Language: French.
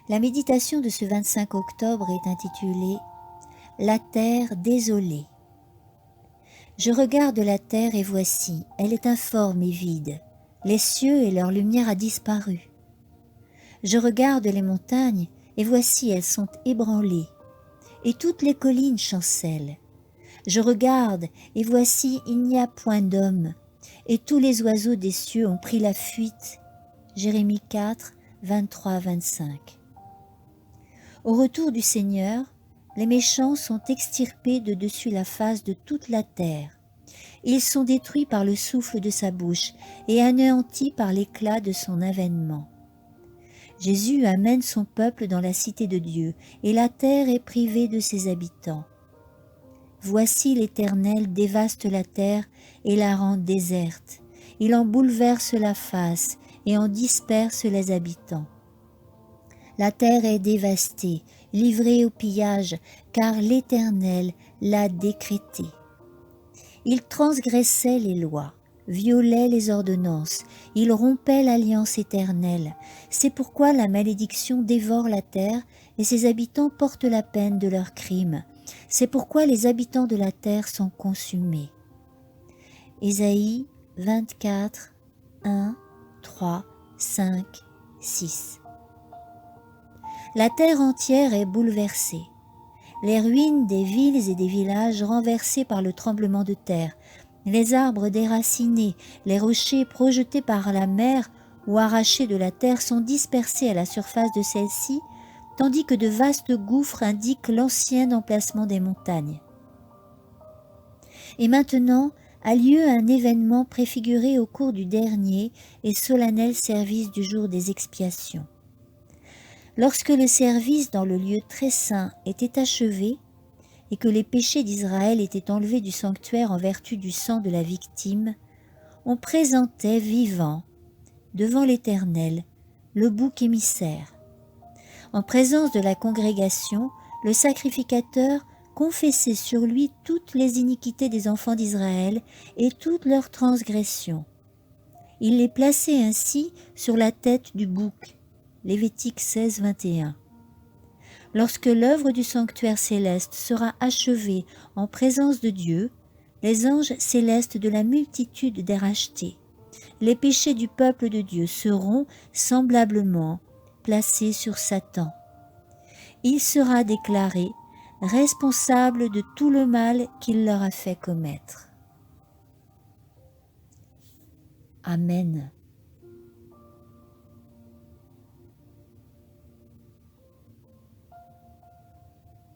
La méditation de ce 25 octobre est intitulée « La terre désolée ». Je regarde la terre et voici, elle est informe et vide. Les cieux et leur lumière a disparu. Je regarde les montagnes et voici, elles sont ébranlées. Et toutes les collines chancellent. Je regarde et voici, il n'y a point d'homme. Et tous les oiseaux des cieux ont pris la fuite. Jérémie 4, 23-25. Au retour du Seigneur, les méchants sont extirpés de dessus la face de toute la terre. Ils sont détruits par le souffle de sa bouche et anéantis par l'éclat de son avènement. Jésus amène son peuple dans la cité de Dieu et la terre est privée de ses habitants. Voici l'Éternel dévaste la terre et la rend déserte. Il en bouleverse la face et en disperse les habitants. La terre est dévastée, livrée au pillage, car l'Éternel l'a décrété. Il transgressait les lois, violait les ordonnances, il rompait l'alliance éternelle. C'est pourquoi la malédiction dévore la terre et ses habitants portent la peine de leurs crimes. C'est pourquoi les habitants de la terre sont consumés. Ésaïe 24, 1, 3, 5, 6. La terre entière est bouleversée. Les ruines des villes et des villages renversés par le tremblement de terre, les arbres déracinés, les rochers projetés par la mer ou arrachés de la terre sont dispersés à la surface de celle-ci, tandis que de vastes gouffres indiquent l'ancien emplacement des montagnes. Et maintenant a lieu un événement préfiguré au cours du dernier et solennel service du jour des expiations. Lorsque le service dans le lieu très saint était achevé et que les péchés d'Israël étaient enlevés du sanctuaire en vertu du sang de la victime, on présentait vivant, devant l'Éternel, le bouc émissaire. En présence de la congrégation, le sacrificateur confessait sur lui toutes les iniquités des enfants d'Israël et toutes leurs transgressions. Il les plaçait ainsi sur la tête du bouc. Lévitique 16, 21. Lorsque l'œuvre du sanctuaire céleste sera achevée en présence de Dieu, les anges célestes de la multitude des rachetés, les péchés du peuple de Dieu seront semblablement placés sur Satan. Il sera déclaré responsable de tout le mal qu'il leur a fait commettre. Amen.